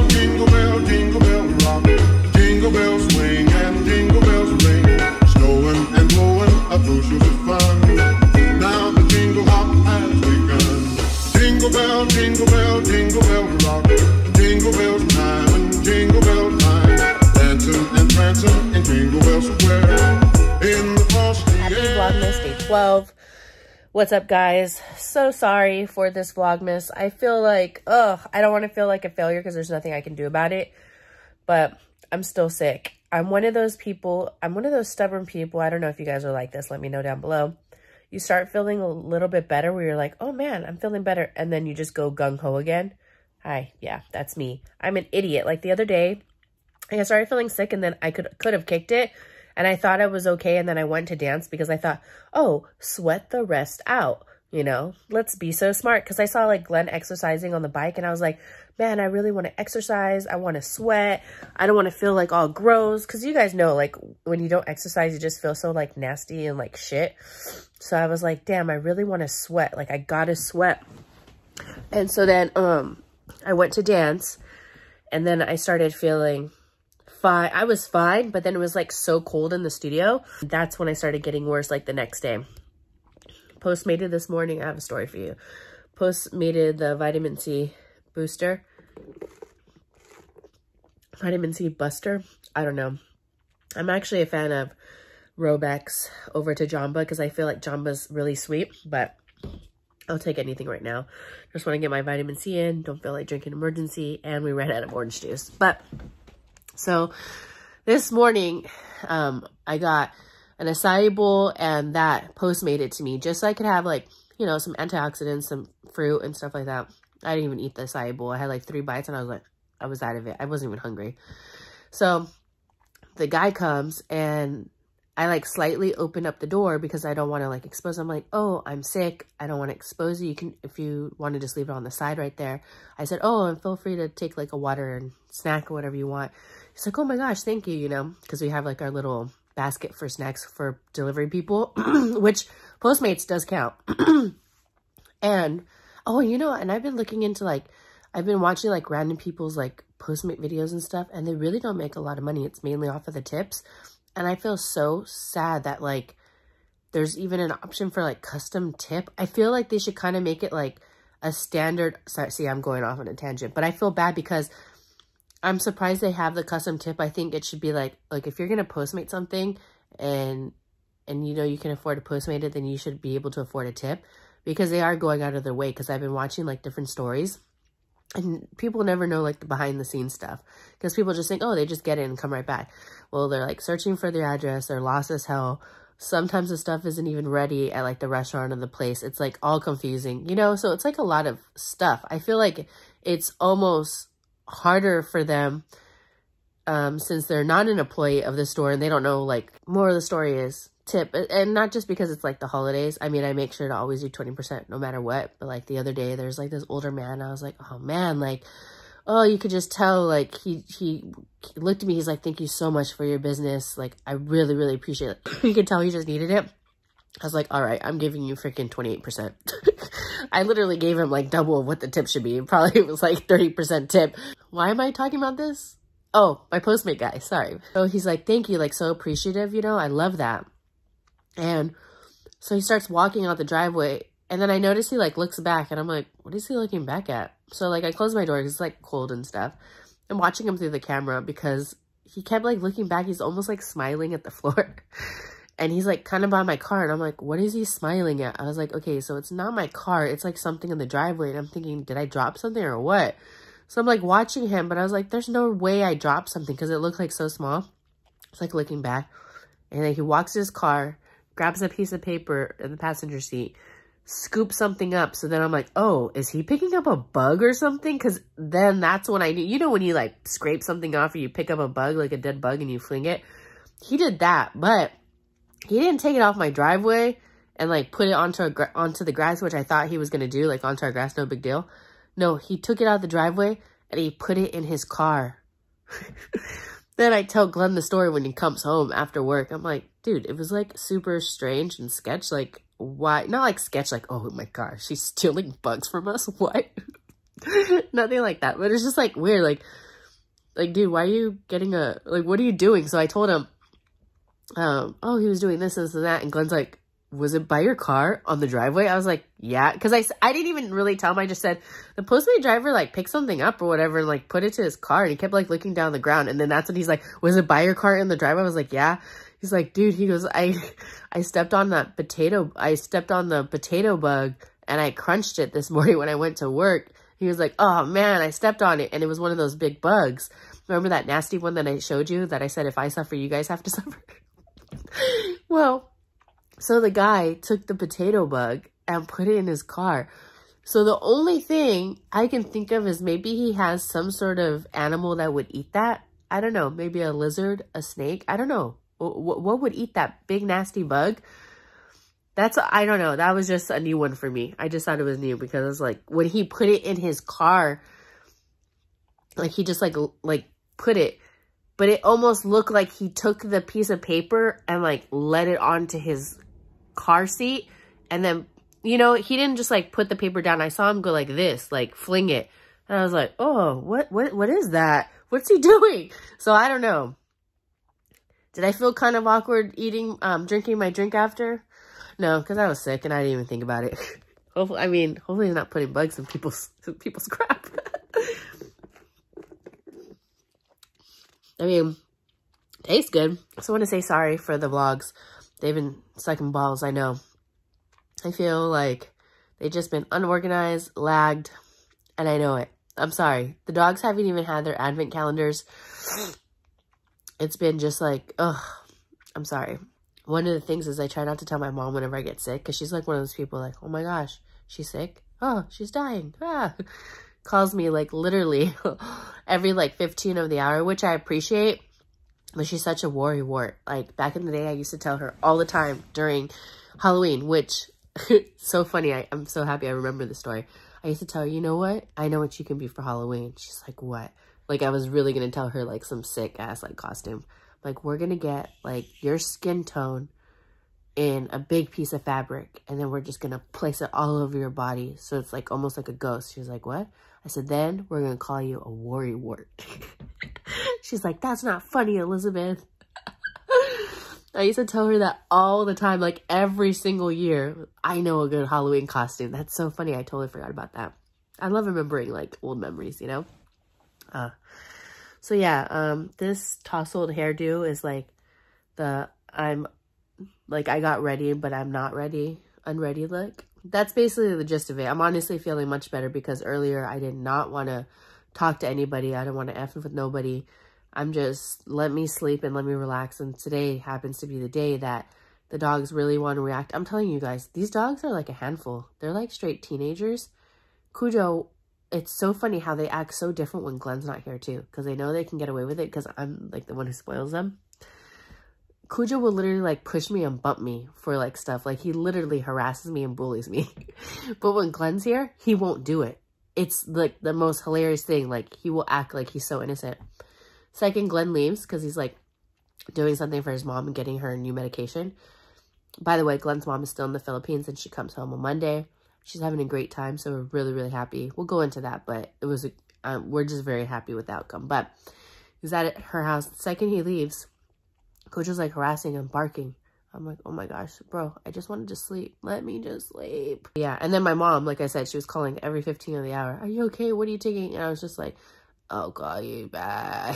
jingle bell rock. Jingle bells swing and jingle bells ring. Snowing and blowing a bushel of fun. Now the jingle hop has begun. Jingle bell rock. Jingle bell time and jingle bell time. Dancing and prancing in Jingle Bell Square. In the frosty Happy Vlogmas Day 12. What's up, guys? So sorry for this Vlogmas. I feel like, I don't want to feel like a failure because there's nothing I can do about it. But I'm still sick. I'm one of those people. I'm one of those stubborn people. I don't know if you guys are like this. Let me know down below. You start feeling a little bit better where you're like, oh man, I'm feeling better. And then you just go gung-ho again. Hi, yeah, that's me. I'm an idiot. Like the other day, I started feeling sick and then I could have kicked it. And I thought I was okay. And then I went to dance because I thought, oh, sweat the rest out. You know, let's be so smart. Because I saw like Glenn exercising on the bike. And I was like, man, I really want to exercise. I want to sweat. I don't want to feel like all gross. Because you guys know, like, when you don't exercise, you just feel so like nasty and like shit. So I was like, damn, I really want to sweat. Like, I got to sweat. And so then I went to dance. And then I started feeling fine. I was fine, but then it was like so cold in the studio. That's when I started getting worse, like the next day. Postmated this morning. I have a story for you. Postmated the vitamin C booster. Vitamin C buster. I don't know. I'm actually a fan of Robex over to Jamba because I feel like Jamba's really sweet, but I'll take anything right now. Just want to get my vitamin C in. Don't feel like drinking emergency, and we ran out of orange juice. But so this morning, I got an acai bowl and that Postmated to me just so I could have like, you know, some antioxidants, some fruit and stuff like that. I didn't even eat the acai bowl. I had like 3 bites and I was like, I was out of it. I wasn't even hungry. So the guy comes and I like slightly open up the door because I don't want to like expose. I'm like, oh, I'm sick. I don't want to expose you. You can, if you want to just leave it on the side right there. I said, oh, and feel free to take like a water and snack or whatever you want. He's like, oh my gosh, thank you, you know, because we have like our little basket for snacks for delivery people, which Postmates does count. And, oh, you know, and I've been looking into like, I've been watching like random people's like Postmate videos and stuff, and they really don't make a lot of money. It's mainly off of the tips. And I feel so sad that like there's even an option for like custom tip. I feel like they should kind of make it like a standard. Sorry, see, I'm going off on a tangent, but I feel bad because I'm surprised they have the custom tip. I think it should be like if you're going to Postmate something and you know you can afford to Postmate it, then you should be able to afford a tip because they are going out of their way. Because I've been watching like different stories and people never know like the behind the scenes stuff because people just think, oh, they just get it and come right back. Well, they're like searching for their address. They're lost as hell. Sometimes the stuff isn't even ready at like the restaurant or the place. It's like all confusing, you know? So it's like a lot of stuff. I feel like it's almost harder for them since they're not an employee of the store and they don't know, like, more of the story is tip. And not just because it's like the holidays. I mean, I make sure to always do 20% no matter what. But like the other day, there's like this older man. I was like, oh man, like, oh, you could just tell, like, he looked at me. He's like, thank you so much for your business. Like, I really, really appreciate it. You could tell he just needed it. I was like, all right, I'm giving you freaking 28%. I literally gave him like double of what the tip should be. Probably it was like 30% tip. Why am I talking about this? Oh, my Postmate guy, sorry. So he's like, thank you, like so appreciative, you know, I love that. And so he starts walking out the driveway and then I notice he like looks back and I'm like, what is he looking back at? So like I close my door because it's like cold and stuff. I'm watching him through the camera because he kept like looking back. He's almost like smiling at the floor. And he's like kind of by my car. And I'm like, what is he smiling at? I was like, okay, so it's not my car. It's like something in the driveway. And I'm thinking, did I drop something or what? So I'm like watching him. But I was like, there's no way I dropped something because it looked like so small. It's like looking back. And then he walks to his car, grabs a piece of paper in the passenger seat, scoops something up. So then I'm like, oh, is he picking up a bug or something? Because then that's when I knew. You know when you like scrape something off or you pick up a bug, like a dead bug, and you fling it? He did that. But he didn't take it off my driveway and like put it onto the grass, which I thought he was going to do, like onto our grass, no big deal. No, he took it out of the driveway and he put it in his car. Then I tell Glenn the story when he comes home after work. I'm like, dude, it was like super strange and sketch. Like, why? Not like sketch, like, oh my gosh, she's stealing bugs from us. What? Nothing like that. But it's just like weird. Like, dude, why are you getting like, what are you doing? So I told him, oh, he was doing this and that. And Glenn's like, was it by your car on the driveway? I was like, yeah. Because I didn't even really tell him. I just said, the Postmate driver, like, picked something up or whatever and, like, put it to his car. And he kept, like, looking down the ground. And then that's when he's like, was it by your car in the driveway? I was like, yeah. He's like, dude, he goes, I stepped on the potato bug and I crunched it this morning when I went to work. He was like, oh, man, I stepped on it. And it was one of those big bugs. Remember that nasty one that I showed you that I said, if I suffer, you guys have to suffer? Well, so the guy took the potato bug and put it in his car. So the only thing I can think of is maybe he has some sort of animal that would eat that. I don't know. Maybe a lizard, a snake. I don't know. What would eat that big nasty bug? I don't know. That was just a new one for me. I just thought it was new because it was like when he put it in his car, like he just like put it, but it almost looked like he took the piece of paper and like let it onto his car seat. And then, you know, he didn't just like put the paper down. I saw him go like this, like fling it. And I was like, oh, what is that? What's he doing? So I don't know. Did I feel kind of awkward drinking my drink after? No, because I was sick and I didn't even think about it. Hopefully he's not putting bugs in people's crap. I mean, tastes good. I just want to say sorry for the vlogs. They've been sucking balls, I know. I feel like they've just been unorganized, lagged, and I know it. I'm sorry. The dogs haven't even had their advent calendars. It's been just like, ugh, I'm sorry. One of the things is I try not to tell my mom whenever I get sick because she's like one of those people like, oh my gosh, she's sick? Oh, she's dying. Ah. Calls me like literally every like 15 of the hour, which I appreciate. But she's such a worrywart. Like back in the day, I used to tell her all the time during Halloween, which so funny. I'm so happy I remember the story. I used to tell her, you know what? I know what you can be for Halloween. She's like, what? Like I was really going to tell her like some sick ass like costume. Like we're going to get like your skin tone in a big piece of fabric. And then we're just going to place it all over your body. So it's like almost like a ghost. She was like, what? I said, then we're going to call you a worrywart. She's like, that's not funny, Elizabeth. I used to tell her that all the time, like every single year. I know a good Halloween costume. That's so funny. I totally forgot about that. I love remembering like old memories, you know? So yeah, this tousled hairdo is like I got ready, but I'm not ready, unready look. That's basically the gist of it. I'm honestly feeling much better because earlier I did not want to talk to anybody. I didn't want to F with nobody. I'm just, let me sleep and let me relax. And today happens to be the day that the dogs really want to react. I'm telling you guys, these dogs are like a handful. They're like straight teenagers. Cujo, it's so funny how they act so different when Glenn's not here too. Because they know they can get away with it because I'm like the one who spoils them. Cujo will literally like push me and bump me for like stuff. Like he literally harasses me and bullies me. But when Glenn's here, he won't do it. It's like the most hilarious thing. Like he will act like he's so innocent. Second, Glenn leaves because he's like doing something for his mom and getting her new medication. By the way, Glenn's mom is still in the Philippines and she comes home on Monday. She's having a great time. So we're really, really happy. We'll go into that, but it was, we're just very happy with the outcome. But he's at her house. The second he leaves, Coach was like harassing and barking. I'm like, oh my gosh, bro, I just wanted to sleep. Let me just sleep. Yeah. And then my mom, like I said, she was calling every 15 of the hour. Are you okay? What are you taking? And I was just like, I'll call you back.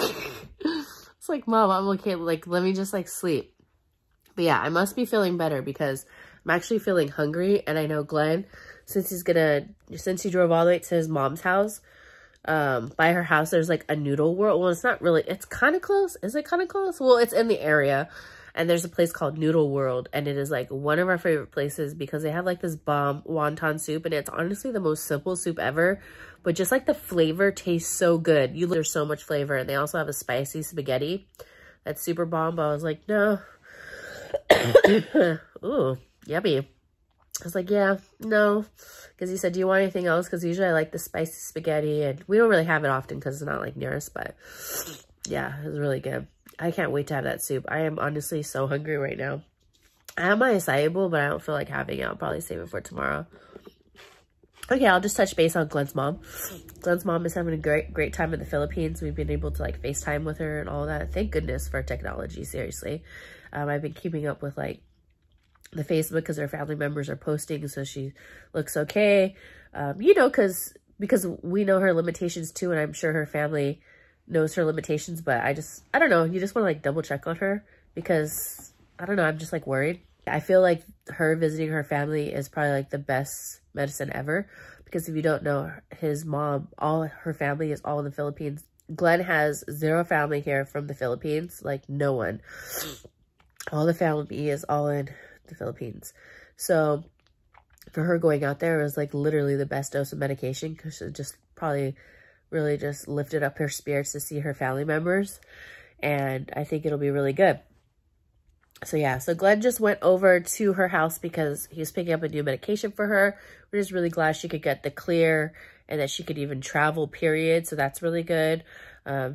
It's like, Mom, I'm okay. Like, let me just like sleep. But yeah, I must be feeling better because I'm actually feeling hungry. And I know Glenn, since he drove all the way to his mom's house, by her house, there's like a noodle world. Well, it's not really, it's kind of close. Is it kind of close? Well, it's in the area. And there's a place called Noodle World. And it is like one of our favorite places because they have like this bomb wonton soup. And it's honestly the most simple soup ever. But just like the flavor tastes so good. There's so much flavor. And they also have a spicy spaghetti that's super bomb. But I was like, no. Ooh, yummy. I was like, yeah, no. Because he said, do you want anything else? Because usually I like the spicy spaghetti. And we don't really have it often because it's not like near us. But yeah, it was really good. I can't wait to have that soup. I am honestly so hungry right now. I have my acai bowl, but I don't feel like having it. I'll probably save it for tomorrow. Okay, I'll just touch base on Glenn's mom. Glenn's mom is having a great time in the Philippines. We've been able to like FaceTime with her and all that. Thank goodness for technology, seriously. I've been keeping up with like the Facebook because her family members are posting, so she looks okay. You know, because we know her limitations too, and I'm sure her family knows her limitations, but I don't know, you just want to like double check on her because I don't know, I'm just like worried. I feel like her visiting her family is probably like the best medicine ever, because if you don't know, his mom, all her family is all in the Philippines. Glenn has 0 family here from the Philippines, like no one. All the family is all in the Philippines. So for her going out there, it was like literally the best dose of medication, because it just probably really just lifted up her spirits to see her family members. And I think it'll be really good. So yeah, so Glenn just went over to her house because he was picking up a new medication for her. We're just really glad she could get the clear and that she could even travel, period. So that's really good.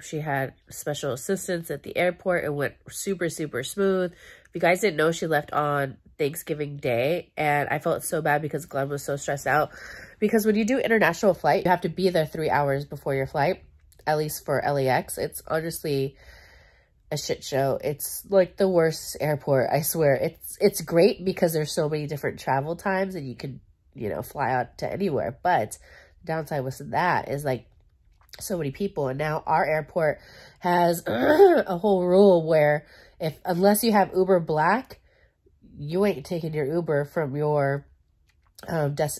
She had special assistance at the airport. It went super, super smooth. If you guys didn't know, she left on Thanksgiving Day. And I felt so bad because Glenn was so stressed out. Because when you do international flight, you have to be there 3 hours before your flight, at least for LAX. It's honestly a shit show. It's like the worst airport, I swear. It's great because there's so many different travel times and you can, you know, fly out to anywhere. But the downside with that is like so many people. And now our airport has a whole rule where unless you have Uber Black, you ain't taking your Uber from your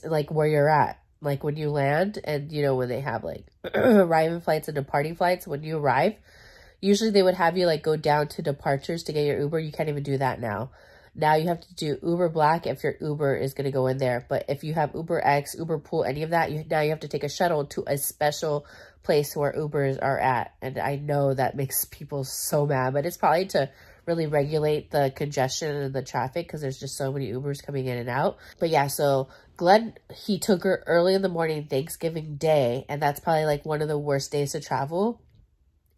like where you're at. Like when you land, and you know, when they have like arriving flights and departing flights, when you arrive, usually they would have you like go down to departures to get your Uber. You can't even do that now. Now you have to do Uber Black if your Uber is going to go in there. But if you have Uber X, Uber Pool, any of that, now you have to take a shuttle to a special place where Ubers are at. And I know that makes people so mad, but it's probably to really regulate the congestion and the traffic because there's just so many Ubers coming in and out. But yeah, so Glenn, he took her early in the morning, Thanksgiving Day, and that's probably like one of the worst days to travel.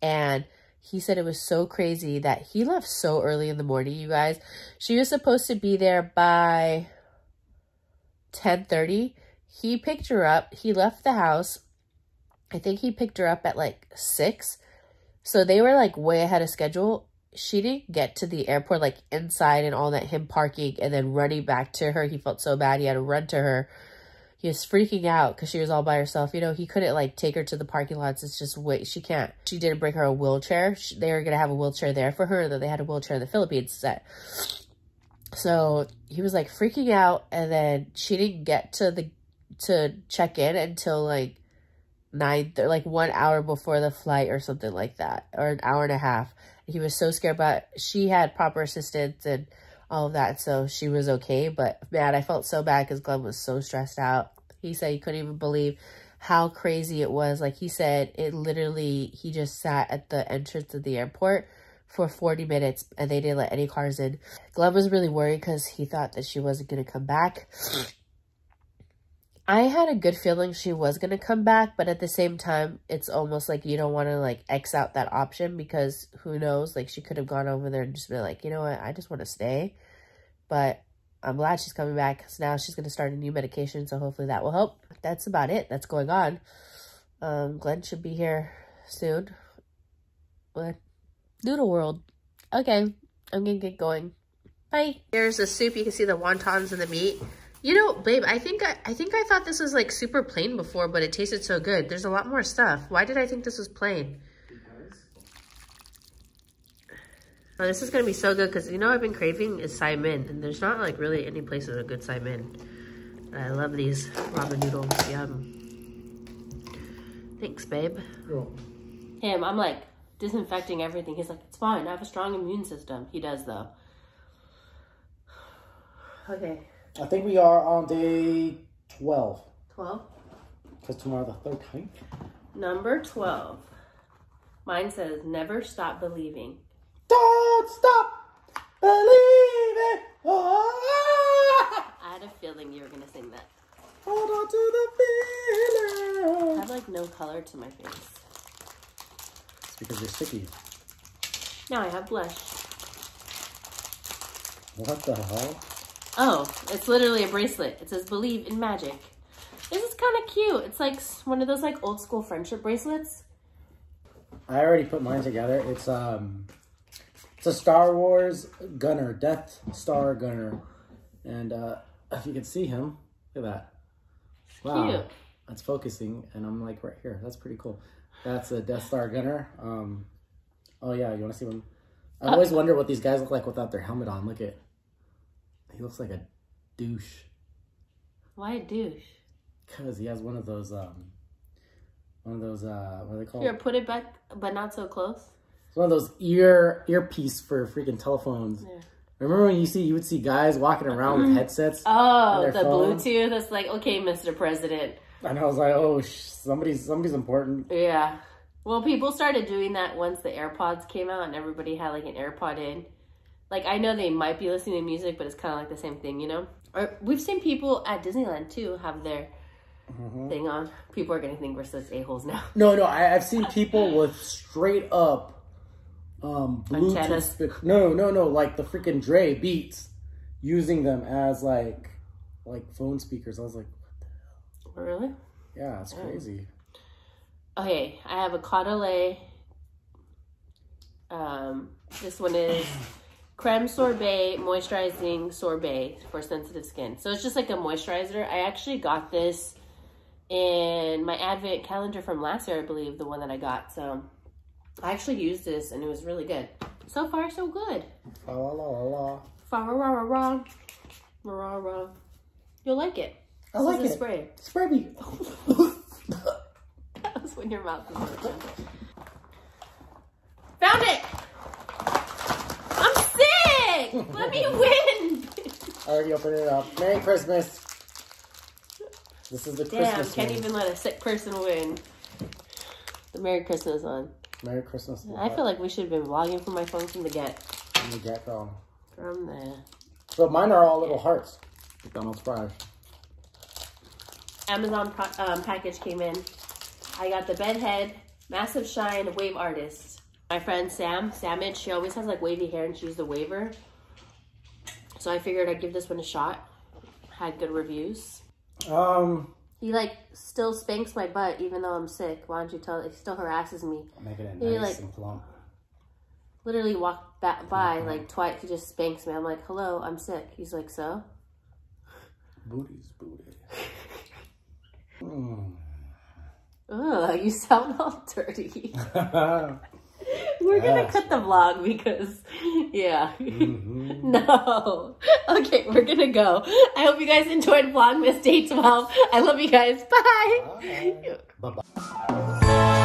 And he said it was so crazy that he left so early in the morning, you guys. She was supposed to be there by 10:30. He picked her up. He left the house. I think he picked her up at like 6. So they were like way ahead of schedule. She didn't get to the airport like inside and all that, him parking and then running back to her. He felt so bad. He had to run to her. He was freaking out because she was all by herself. You know, he couldn't like take her to the parking lots. It's just wait. She can't. She didn't bring her a wheelchair. They were going to have a wheelchair there for her. And then they had a wheelchair in the Philippines set. So he was like freaking out. And then she didn't get to check in until like 1 hour before the flight or something like that. Or an hour and a half. He was so scared, but she had proper assistance and all of that, so she was okay. But man, I felt so bad because Glenn was so stressed out. He said he couldn't even believe how crazy it was. Like he said, it literally, he just sat at the entrance of the airport for 40 minutes and they didn't let any cars in. Glenn was really worried because he thought that she wasn't going to come back. I had a good feeling she was going to come back, but at the same time, it's almost like you don't want to like X out that option because who knows, like she could have gone over there and just been like, you know what, I just want to stay. But I'm glad she's coming back because now she's going to start a new medication, so hopefully that will help. That's about it that's going on. Glenn should be here soon. What? Noodle World. Okay, I'm going to get going. Bye. Here's the soup. You can see the wontons and the meat. You know, babe, I think I thought this was like super plain before, but it tasted so good. There's a lot more stuff. Why did I think this was plain? Oh, this is going to be so good because, you know, I've been craving is Saimin, and there's not like really any place with a good Saimin. I love these ramen noodles. Yum. Thanks, babe. Cool. Him, I'm like disinfecting everything. He's like, it's fine. I have a strong immune system. He does, though. Okay. I think we are on day 12. 12? Because tomorrow the 13th. Number 12. Mine says, never stop believing. Don't stop believing. Oh. I had a feeling you were going to sing that. Hold on to the feeling. I have like no color to my face. It's because you're sticky. No, I have blush. What the hell? Oh, it's literally a bracelet. It says, believe in magic. This is kind of cute. It's like one of those like old school friendship bracelets. I already put mine together. It's a Star Wars gunner, Death Star gunner. And if you can see him, look at that. Wow. Cute. That's focusing, and I'm like right here. That's pretty cool. That's a Death Star gunner. Oh yeah, you want to see one? I always wonder what these guys look like without their helmet on. Look at, he looks like a douche. Why a douche? Because he has one of those, what are they called? Here, put it back, but not so close. It's one of those earpiece for freaking telephones. Yeah. Remember when you would see guys walking around with headsets? Oh, the Bluetooth. That's like, okay, Mr. President. And I was like, oh, somebody's important. Yeah. Well, people started doing that once the AirPods came out and everybody had like an AirPod in. Like, I know they might be listening to music, but it's kind of like the same thing, you know? Or we've seen people at Disneyland too have their thing on. People are going to think we're such a-holes now. No, I've seen people with straight up Bluetooth. No, like the freaking Dre Beats, using them as like phone speakers. I was like, what the hell? Really? Yeah, it's crazy. Okay, I have a Caudalie. This one is creme sorbet moisturizing sorbet for sensitive skin. So it's just like a moisturizer. I actually got this in my advent calendar from last year, I believe, the one that I got. So I actually used this and it was really good. So far, so good. Fa-la-la-la-la. Fa-ra-ra-ra-ra. You'll like it. I like it. Spray. Spray me. That was when your mouth was open. Found it! I'm sick! Let me win! I already opened it up. Merry Christmas. This is the Christmas can't even let a sick person win. The Merry Christmas one. Merry Christmas. I feel like we should have been vlogging from my phone from the get. From the get-go. From the... So mine are all little hearts. McDonald's fries. Amazon package came in. I got the Bed Head Massive Shine Wave Artist. My friend Samage, she always has like wavy hair and she's the waver. So I figured I'd give this one a shot. Had good reviews. He like still spanks my butt even though I'm sick. Why don't you tell? He still harasses me. Make it he nice and plump. Literally walked by like twice. He just spanks me. I'm like, hello, I'm sick. He's like, so? Booty's booty. Ugh, you sound all dirty. We're gonna cut the vlog because, yeah. No. Okay, we're gonna go. I hope you guys enjoyed Vlogmas Day 12. I love you guys. Bye. Bye-bye.